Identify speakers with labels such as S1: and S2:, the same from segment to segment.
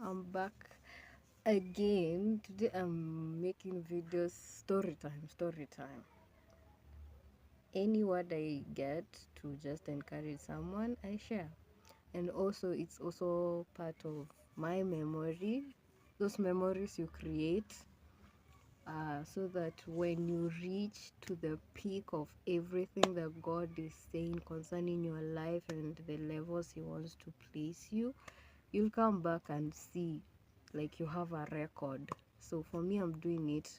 S1: I'm back again. Today I'm making videos, story time. Any word I get to just encourage someone, I share. And also, it's also part of my memory, those memories you create, so that when you reach to the peak of everything that God is saying concerning your life and the levels He wants to place you, you'll come back and see like you have a record. So for me, I'm doing it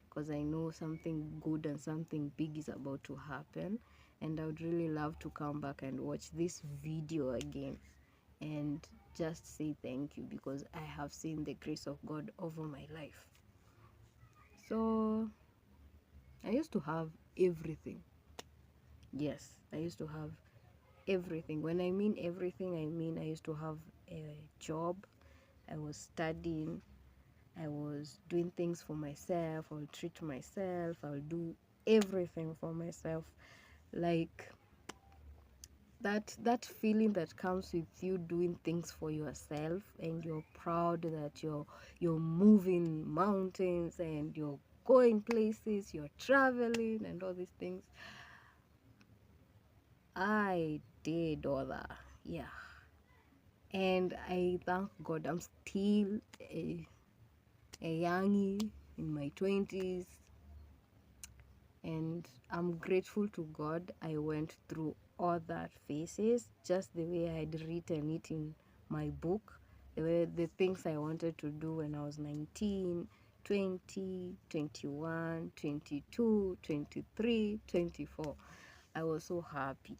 S1: because I know something good and something big is about to happen, and I would really love to come back and watch this video again and just say thank you, because I have seen the grace of God over my life. So I used to have everything. Yes, I used to have everything. When I mean everything, I mean I used to have a job, I was studying, I was doing things for myself, I'll treat myself, I'll do everything for myself. Like that feeling that comes with you doing things for yourself, and you're proud that you're moving mountains and you're going places, you're traveling and all these things. I did all that. Yeah. And I thank God I'm still a youngie in my 20s, and I'm grateful to God I went through all that phases just the way I had written it in my book, the things I wanted to do when I was 19, 20, 21, 22, 23, 24. I was so happy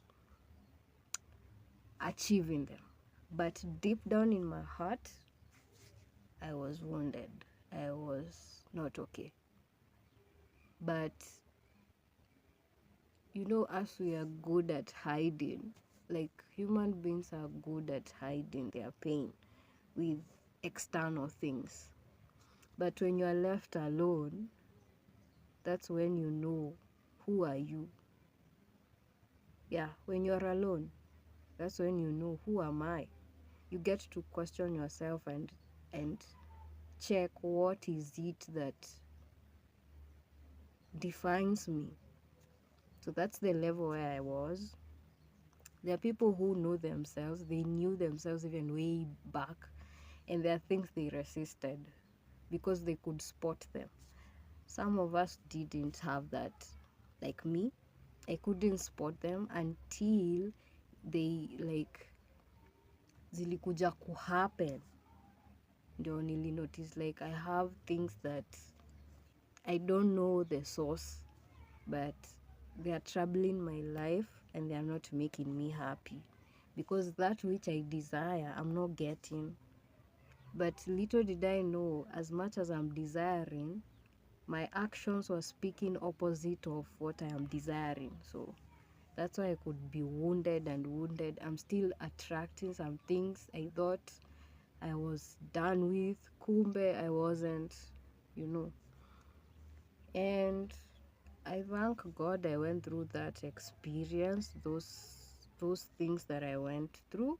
S1: achieving them. But deep down in my heart, I was wounded. I was not okay. But as we are good at hiding, like human beings are good at hiding their pain with external things. But when you are left alone, that's when you know who are you. Yeah, when you are alone, that's when you know who am I. You get to question yourself and check what is it that defines me. So that's the level where I was. There are people who know themselves, they knew themselves even way back, and there are things they resisted because they could spot them. Some of us didn't have that. Like me, I couldn't spot them until they zilikuja kuhappen. Ndio nili notice like I have things that I don't know the source, but they are troubling my life and they are not making me happy, because that which I desire I'm not getting. But little did I know, as much as I'm desiring, my actions were speaking opposite of what I am desiring. So that's why I could be wounded and wounded. I'm still attracting some things I thought I was done with. Kumbe I wasn't, you know. And I thank God I went through that experience, those things that I went through.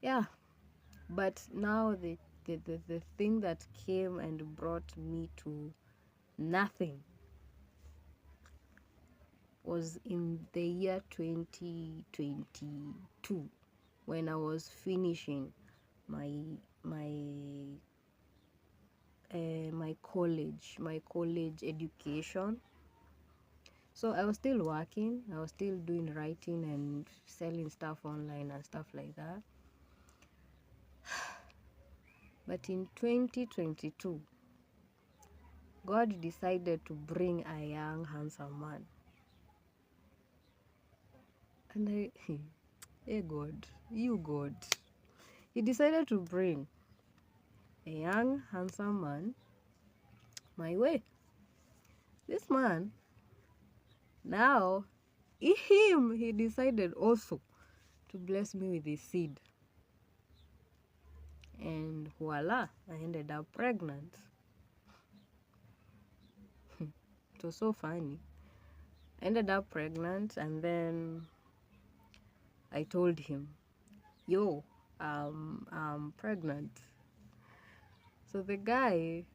S1: Yeah. But now the thing that came and brought me to nothing was in the year 2022, when I was finishing my my my college education. So I was still working, I was still doing writing and selling stuff online and stuff like that. But in 2022, God decided to bring a young handsome man. And hey God, you God. He decided to bring a young handsome man my way. This man, now, he decided also to bless me with his seed. And voila, I ended up pregnant. It was so funny. I ended up pregnant, and then I told him, yo, I'm pregnant. So the guy,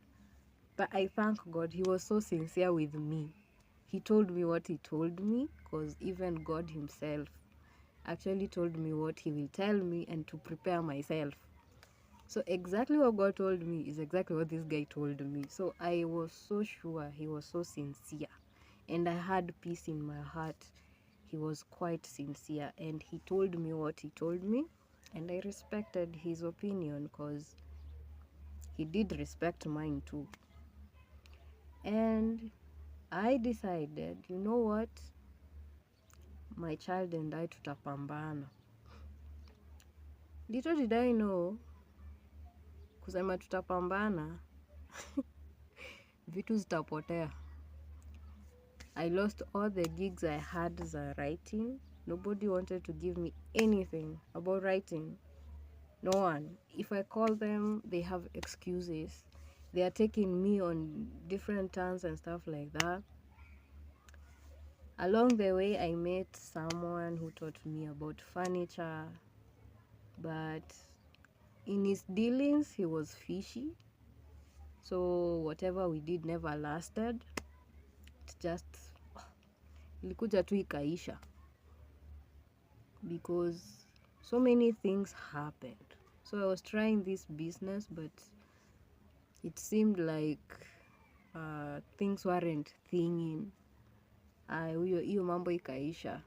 S1: but I thank God, he was so sincere with me. He told me what he told me, because even God himself actually told me what he will tell me and to prepare myself. So exactly what God told me is exactly what this guy told me. So I was so sure he was so sincere, and I had peace in my heart. He was quite sincere, and he told me what he told me, and I respected his opinion because he did respect mine too. And I decided, you know what, my child and I tutapambana. Little did I know, kusema tutapambana vitu zitapotea. I lost all the gigs I had za writing. Nobody wanted to give me anything about writing. No one. If I call them, they have excuses. They are taking me on different turns and stuff like that. Along the way, I met someone who taught me about furniture, but in his dealings, he was fishy. So whatever we did never lasted. It just ilikuja tu ikaisha because so many things happened. So I was trying this business, but it seemed like things weren't thinging. Hiyo mambo ikaisha,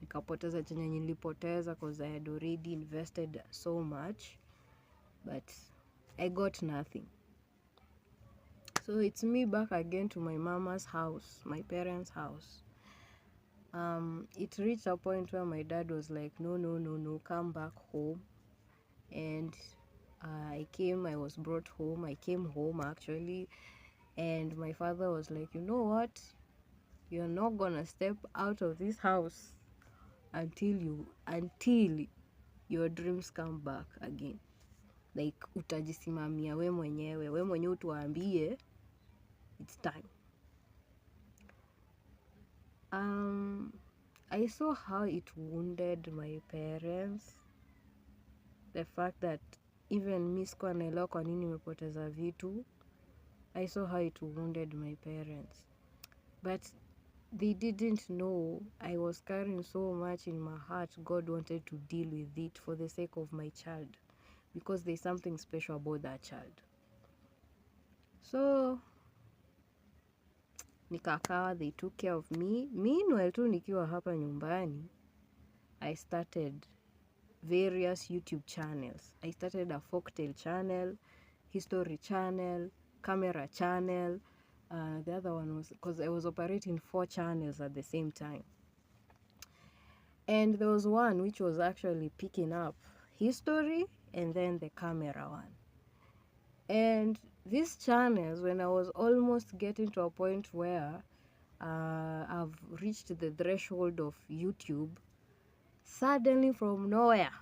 S1: nikapoteza chenye nilipoteza because I had already invested so much, but I got nothing. So it's me back again to my mama's house, my parents' house. It reached a point where my dad was like, no, come back home. And I was brought home. I came home actually, and my father was like, you know what? You're not gonna step out of this house until your dreams come back again. Like utajisimamia we mwenyewe utuambie it's time. I saw how it wounded my parents, the fact that even mi sikuwa naelewa kwa nini nimepoteza vitu. I saw how it wounded my parents, but they didn't know I was carrying so much in my heart. God wanted to deal with it for the sake of my child, because there's something special about that child. So nikakaa, they took care of me. Meanwhile tu nikiwa hapa nyumbani, I started various YouTube channels. I started a folktale channel, history channel, camera channel. The other one was, because I was operating 4 channels at the same time. And there was one which was actually picking up history and then the camera one. And these channels, when I was almost getting to a point where I've reached the threshold of YouTube, suddenly from nowhere,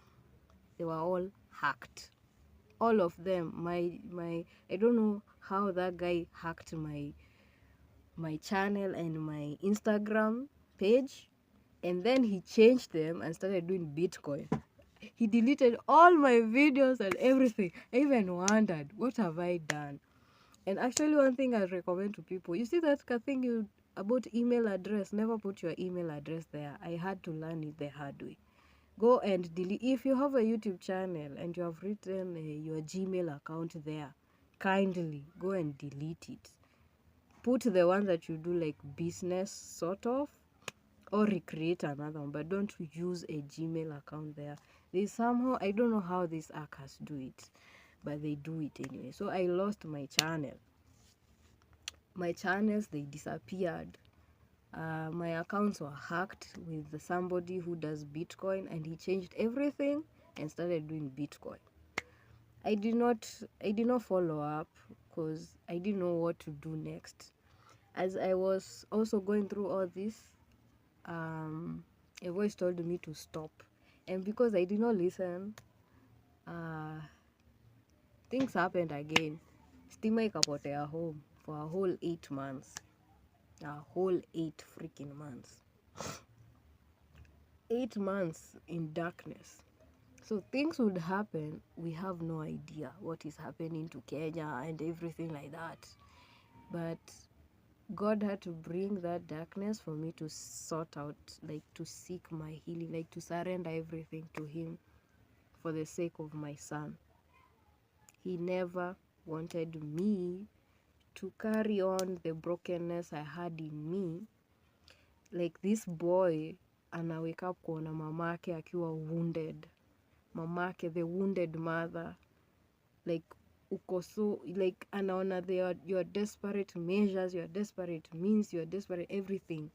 S1: they were all hacked. All of them. I don't know how that guy hacked my channel and my Instagram page, and then he changed them and started doing Bitcoin. He deleted all my videos and everything. I even wondered, what have I done? And actually, one thing I recommend to people, you see that thing about email address, never put your email address there. I had to learn it the hard way. Go and delete. If you have a YouTube channel and you have written your Gmail account there, kindly go and delete it. Put the one that you do like business sort of, or recreate another one, but don't use a Gmail account there. There's somehow, I don't know how these hackers do it, but they do it anyway. So I lost my channel. My channels, they disappeared. My accounts were hacked with somebody who does Bitcoin, and he changed everything and started doing Bitcoin. I did not follow up because I didn't know what to do next. As I was also going through all this, a voice told me to stop, and because I did not listen, things happened again. Stima ikapotea home for a whole 8 months. A whole 8 freaking months. 8 months in darkness. So things would happen. We have no idea what is happening to Kenya and everything like that. But God had to bring that darkness for me to sort out, like to seek my healing, like to surrender everything to Him for the sake of my son. He never wanted me to carry on the brokenness I had in me. Like this boy ana wake up kuona mamake akiwa wounded. Mamake, the wounded mother. Like uko so, like anaona your desperate measures, your desperate means, your desperate everything.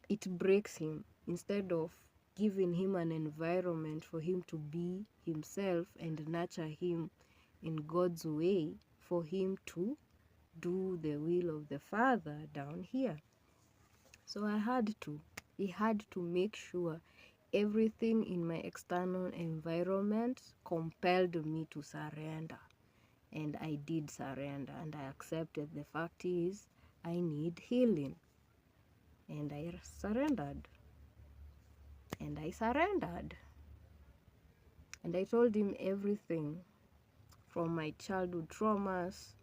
S1: It breaks him. Instead of giving him an environment for him to be himself and nurture him in God's way, for him to do the will of the Father down here. So he had to make sure everything in my external environment compelled me to surrender. And I did surrender, and I accepted the fact is I need healing. And I surrendered. And I surrendered. And I told him everything from my childhood traumas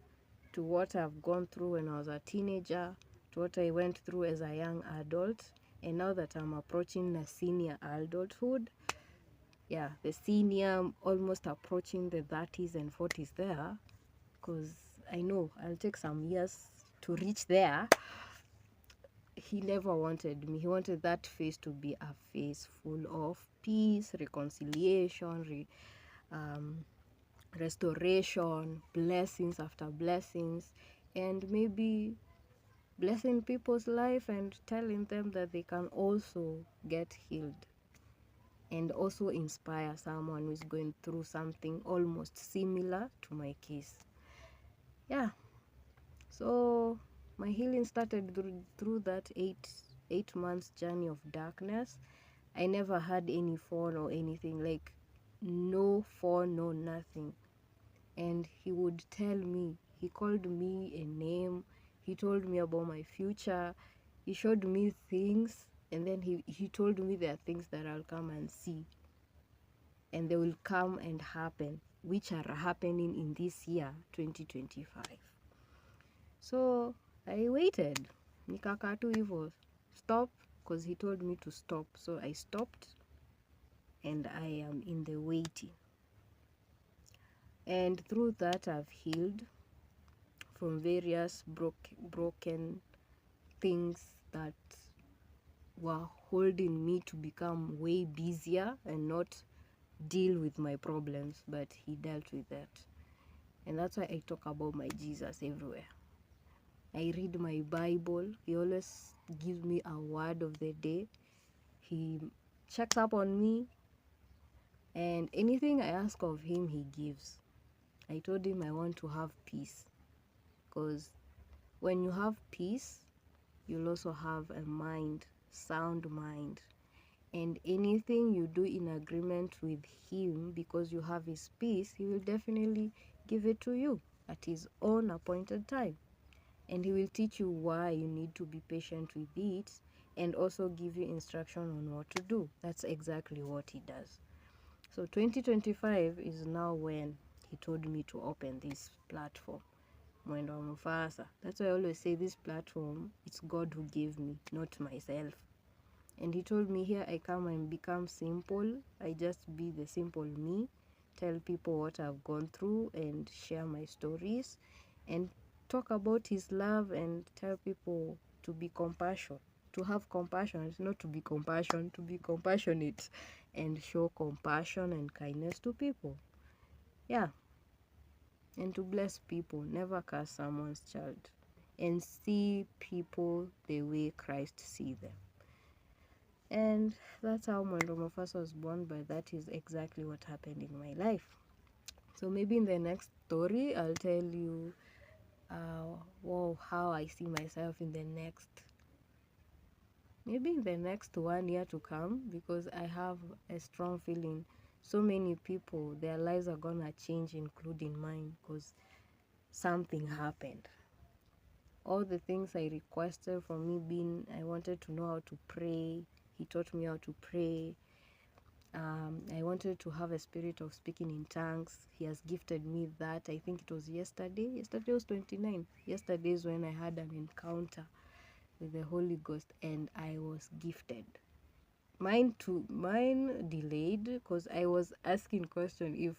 S1: to what I've gone through when I was a teenager, to what I went through as a young adult, and now that I'm approaching the senior adulthood, the senior, almost approaching the 30s and 40s there, because I know I'll take some years to reach there. He never wanted me. He wanted that phase to be a phase full of peace, reconciliation, restoration, blessings after blessings, and maybe blessing people's life and telling them that they can also get healed, and also inspire someone who's going through something almost similar to my case. So my healing started through that eight months journey of darkness. I never had any phone or anything, like no phone, no nothing. And he would tell me, he called me a name, he told me about my future, he showed me things, and then he told me there are things that I'll come and see, and they will come and happen, which are happening in this year 2025. So I waited, nikakaa tu hivyo, stop, because he told me to stop. So I stopped, and I am in the waiting. And through that I've healed from various broken things that were holding me to become way busier and not deal with my problems, but he dealt with that. And that's why I talk about my Jesus everywhere. I read my Bible. He always gives me a word of the day. He checks up on me, and anything I ask of him, he gives. I told him I want to have peace, because when you have peace, you'll also have a mind, sound mind. And anything you do in agreement with him, because you have his peace, he will definitely give it to you at his own appointed time. And he will teach you why you need to be patient with it, and also give you instruction on what to do. That's exactly what he does. So 2025 is now when he told me to open this platform, Mwendo wa Mufasa. That's why I always say this platform, it's God who gave me, not myself. And he told me here I come and become simple. I just be the simple me, tell people what I've gone through and share my stories, and talk about his love, and tell people to be compassionate, to have compassion, not to be compassion, to be compassionate, and show compassion and kindness to people. And to bless people, never curse someone's child, and see people the way Christ see them. And that's how Mwendo Mufasa was born, but that is exactly what happened in my life. So maybe in the next story, I'll tell you how I see myself in the next 1 year to come, because I have a strong feeling so many people, their lives are gonna change, including mine, because something happened. All the things I requested from me, I wanted to know how to pray. He taught me how to pray. I wanted to have a spirit of speaking in tongues. He has gifted me that. I think it was yesterday. Yesterday was 29. Yesterday is when I had an encounter with the Holy Ghost and I was gifted. Mine delayed because I was asking question if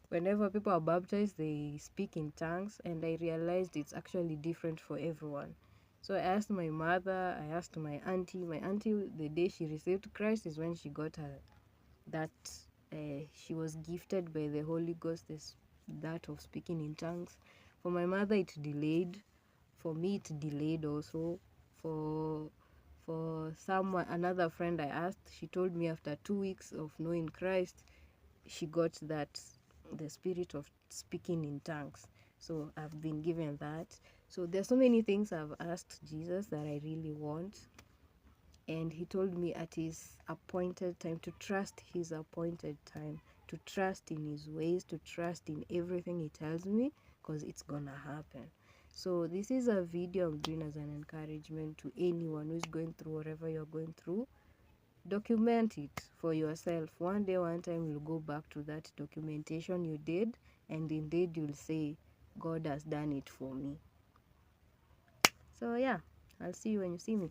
S1: whenever people are baptized they speak in tongues, and I realized it's actually different for everyone. So I asked my mother, I asked my auntie. My auntie, the day she received Christ is when she got her that she was gifted by the Holy Ghost, that of speaking in tongues. For my mother it delayed. For me it delayed also. For someone, another friend I asked, she told me after 2 weeks of knowing Christ she got that, the spirit of speaking in tongues. So I've been given that. So there's so many things I've asked Jesus that I really want, and he told me at his appointed time to trust his appointed time, to trust in his ways, to trust in everything he tells me, because it's gonna happen. So this is a video I'm doing as an encouragement to anyone who's going through whatever you're going through. Document it for yourself. One day, one time, you'll go back to that documentation you did, and indeed you'll say, God has done it for me. So yeah, I'll see you when you see me.